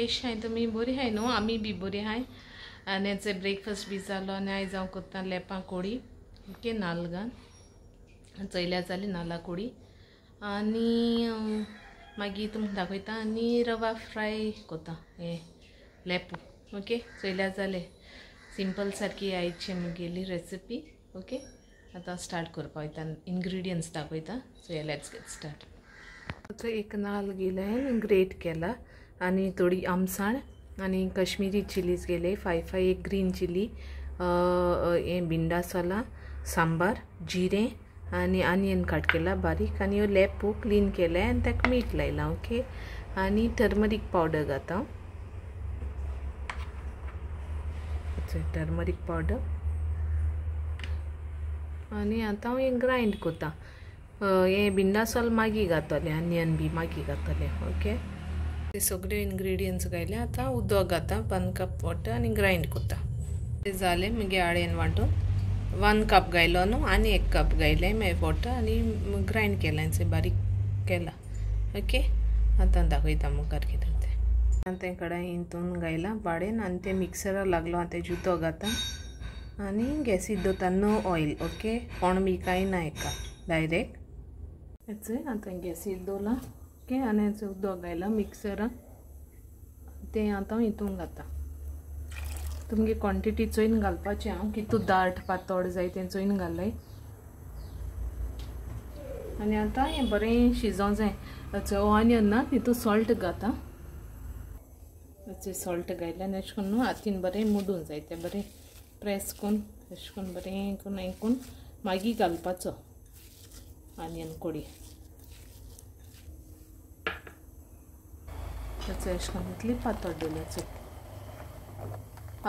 केश हाय तुमी बरी हाय न्हू आमी बी बरी हाय आनी हेचो ब्रेकफास्ट बी जालो आनी आयज हांव करता लेपां कोडी ओके नाल्ल घाल चयल्या जाली नाल्ला कोडी आनी मागीर तुमकां दाखयता आनी रवा फ्राय करता हे लेपो ओके चयल्या जाले सिंपल सारकी आयची मुगेली रेसिपी ओके आतां स्टार्ट करपा वयता इंग्रेडियंट्स दाखयता सो लेट्स गेट स्टार्ट एक नाल्ल गेलें ग्रेट केला आनी थोडी आमसाण आनी कश्मीरी चिलीज गेले 5 एक ग्रीन चिली हे भिंडा सोला सांबार जिरें आनी आनियन कट केला बारीक आनी हो लेपो क्लीन केले आनी ताका मीठ लायला ओके आनी टर्मरीक पावडर घाता टर्मरीक पावडर आनी आतां हांव हे ग्राइंड करता हे भिंडा सोल मागीर घातले आनियन बी मागीर घातले ओके ते सगळे इंग्रेडियंट्स घायले आतां उदक घाता 1 कप वॉटर आनी ग्राइंड करता ते जाले मगे आडेन वांटून 1 कप घायलो न्हू आनी 1 कप घायले मागीर वॉटर आनी ग्राइंड केला से बारीक केला ओके आतां दाखयता मुखार कितें तें ते कडाई हितून घायला बाडेन आनी ते मिक्सराक लागलो हांव तेजे उदक घाता आनी गॅसीर दवरता नो ऑयल ओके कोण बी कांय ना हेका डायरेक्ट हेचो आतां गॅसीर दवरला ओके आनी हेचो उदक घायला मिक्सराक तें आतां हितून घाता तुमगे क्वॉन्टिटी चोयन घालपाचें हांव कितू दाट पातळ जाय तें चोयन घालय आनी आतां हें बरें शिजोवं जाय हेचो ऑनियन ना तितू सॉल्ट घाता हेचो सॉल्ट घायल्यान अशें करून न्हू हातीन बरें मुडून जाय तें बरें प्रेस करून अशें करून बरें करून हें मागीर घालपाचो आनियन कोडी तेचो अशें करून इतली पातळ दवरल्याचो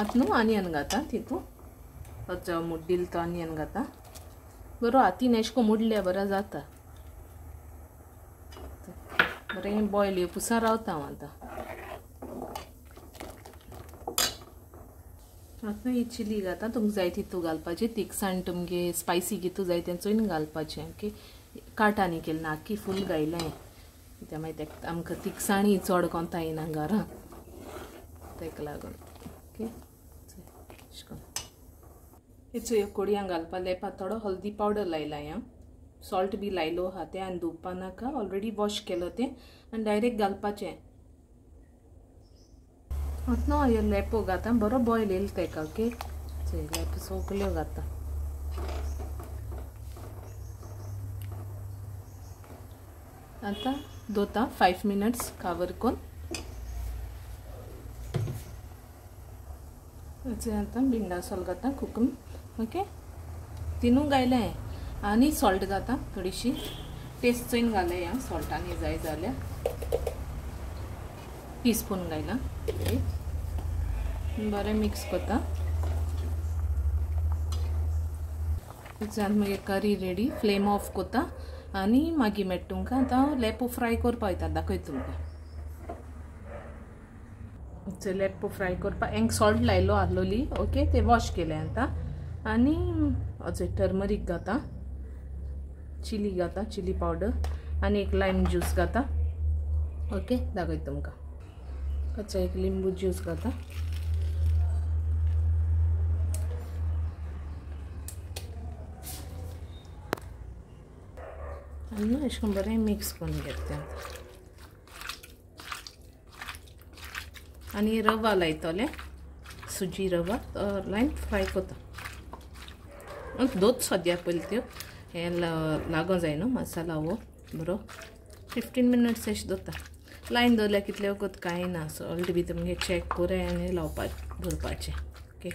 आतां न्हू आनियन घाता तितू हेचो मुड्डिल तो आनियन घाता बरो हातीन अशें करून मुडल्या बरो जाता बरें बॉयल येवपुसा रावता हांव आतां आतां ही चिली घाता तुमकां जाय तितू घालपाचें तिखसाण तुमगे स्पायसी कितू जाय तें चोयन घालपाचें ओके काटांनी केलें ना आख्खी फूल घायलें कित्याक मागीर तेका आमकां तिखसाणी चड कोंता येना घरां तेका लागून ओके अशें करून हेचो ह्यो कोडयां घालपा लेपा थोडो हल्दी पावडर लायला हांव सॉल्ट बी लायलो आहा तें आनी धुवपा नाका ऑलरेडी वॉश केलो तें आनी डायरेक्ट घालपाचें आतां ह्यो लेपो घाता बरो बॉयल येयलो तेका ओके लेपो सगल्यो घाता आतां दवरता 5 मिनट्स कावर करून आतां भिंडा सोल घाता कुकूम ओके तिनू घायलें आनी सॉल्ट घाता थोडीशी टेस्ट चोयन घाले हांव सॉल्टानी जाय जाल्यार टीस्पून घायला बरें मिक्स करता मागीर करी रेडी फ्लेम ऑफ करता आनी मागीर मेळटा तुमकां आतां लेपो फ्राय करपा वयता दाखयता तुमकां लेपो फ्राय करपा हेंक सॉल्ट लायलो आहलोली ओके ते वॉश केले आतां आनी अजून टर्मरीक घाता चिली घाता चिली पावडर आनी एक लायम ज्यूस घाता ओके दाखयता तुमकां कच्चा एक लिंबू ज्यूस घाता आनी अशें करून बरें मिक्स करून घेता आनी रवा लायतले सुजी रवा लायन फ्राय करता दोच सद्या पयलीं त्यो हे लागो जाय न्हू मसाला हो बरो 15 मिनट्स अशें दवरता लायन दवरल्यार कितले वगत कांय ना सॉल्ट बी तुमगे चॅक करूं आनी लावपा दवरपाचें ओके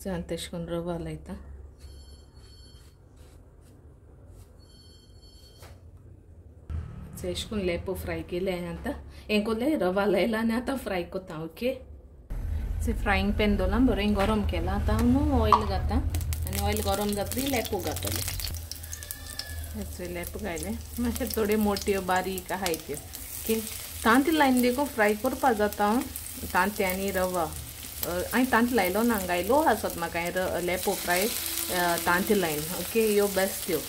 जावन तशें करून रवा लायता अशें करून लेपो फ्राय केले आतां हें कोरलें रवा लायला आनी आतां फ्राय करता ओके फ्रायींग पॅन दवरला बरें गरम केला आतां हांव न्हू ऑयल घाता आनी ऑयल गरम जातरी लेपो घातले हेचो लेपो घायले मातशे थोड्यो मोट्यो बारीक आहाय त्यो ओके तांती लायन देखून फ्राय करपा जाता तांते आनी रवा हांवें तांत लायलो ना घायलो आसत म्हाका लेपो फ्राय तांती लायन ओके ह्यो बेस्ट त्यो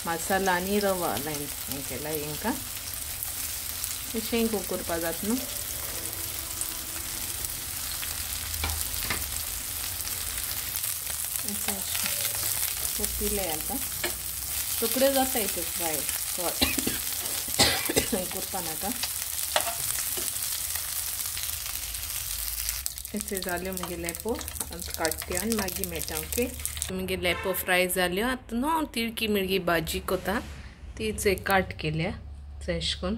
मसाला आनी रवा लायन हें केला हेंकां शेंग खूब करपा जाता न्हू. पिले आता तुकडे जाता इथे फ्राय करपा नाका. इथे जाल्यो मुगे लेपो काडटे आनी मागीर मेळटा. ओके मुगे लेपो फ्राय जाल्यो. आतां न्हू तिळकी मिळगी भाजी कोता तीच एक काट केल्या फ्रेश करून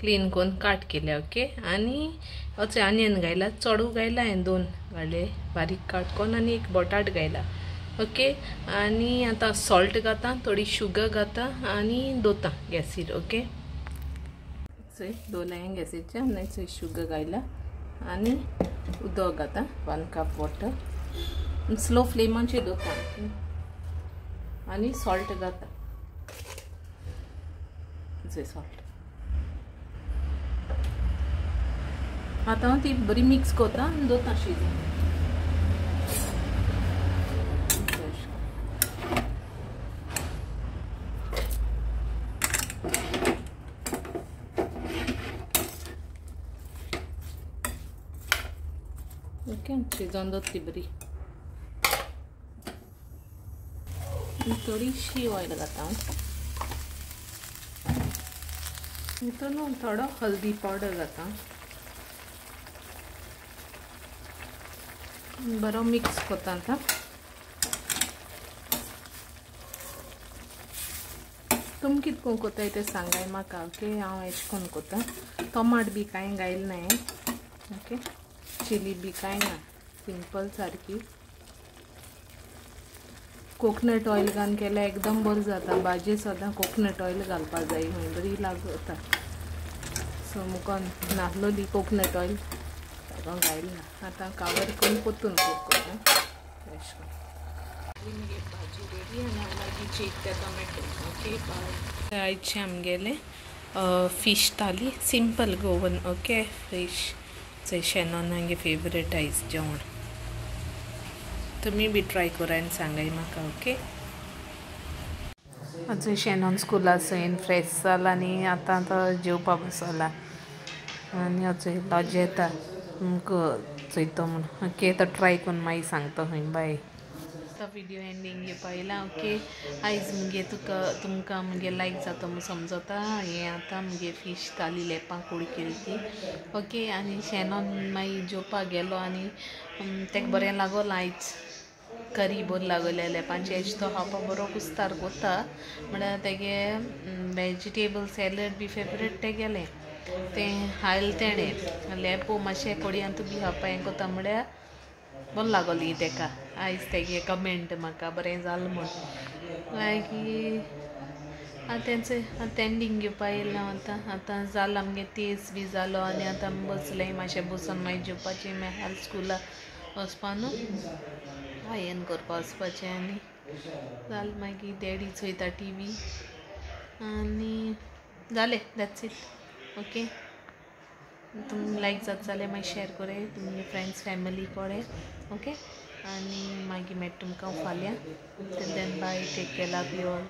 क्लीन करून काट केल्या. ओके आनी अचे आनियन घायला चोडू घायला हांवें 2 घाले बारीक काट करून आनी एक बटाट घायला. ओके आनी आतां सॉल्ट घाता थोडी शुगर घाता आनी दोता गॅसीर. ओके चोय दोला हें गॅसीचे आनी चोय शुगर घायला आनी उदक घाता 1 कप वॉटर स्लो फ्लेमाचेर दोता आनी सॉल्ट घाता. चोय सॉल्ट आतां ती बरी मिक्स कोता आनी दोता शिजोवन. ओके शिजोवन दवरली बरी. थोडीशी ऑयल घाता. हितून थोडो हल्दी पावडर घाता. बरो मिक्स कोता. आतां तुम कितको कोताय ते सांगाय म्हाका. ओके हांव एश कोन्न कोता. टोमाट बी कांय घायल नाय. ओके चिली बी कांय ना सिंपल सारकी. कोकोनट ऑयल घालून केल्यार एकदम बरें जाता. भाजी सदां कोकोनट ऑयल घालपा जाय मागीर बरी लागता. सो मुकोन नासलोली कोकोनट ऑयल घायल ना. आतां कावर करून पोतून कुक करता फ्रेश करून. भाजी रेडी आनी मागीर चीक ते टोमॅटो. Okay bye. आयचे आमगेले fish thali simple Goan. Okay fish चोय शेनॉन आमगे फेवरेट आयज जेवण. तुमी बी ट्राय करा आनी सांगाय म्हाका. ओके चोय शेनॉन स्कुला सयन फ्रेश जाला आनी आतां तो जेवपा बसला आनी चोय लॉज येता चोयतो म्हूण. ओके तो ट्राय करून मागीर सांगता खंय. बाय. तो व्हिडिओ एंडींग पाहिला. ओके आयज मुगे तुमकां मुगे लायक जाता म्हूण समजता. हें आतां मुगे फीश थाली लेपांक उडकेली ती. ओके आनी शेनॉन मागीर जेवपाक गेलो आनी तेका बरें लागोलें आयज करी बरी लागोलें लेपांची. हेज तो खावपा बरो कुस्तार कोता म्हळ्यार तेगे वेजिटेबल सॅलड बी फेवरेट तेगेलें तें हायल तेणें लेपो मातशें कोडयांत बी खावपा हें कोता म्हळ्यार बरें लागोली तेका. आयज तेगे कमेंट म्हाका बरें जालें म्हूण. मागीर आतांचो आतां एंडींग घेवपा येयलें हांव. आतां जालां आमगे तेस बी जालो आनी आतां बसलें मातशें बसून मागीर जेवपाचें मागीर स्कुला वचपा न्हू आयन करपा वचपाचें आनी जालें. मागीर डॅडी चोयता टीवी आनी जालें दॅट्स इट. ओके तुम लायक जाता जाल्यार मागीर शेअर कोराय तुमगे फ्रेंड्स फॅमिली कोडे. ओके आनी मागीर मेळटा तुमकां फाल्यां. Till then bye. Take care. Love you all.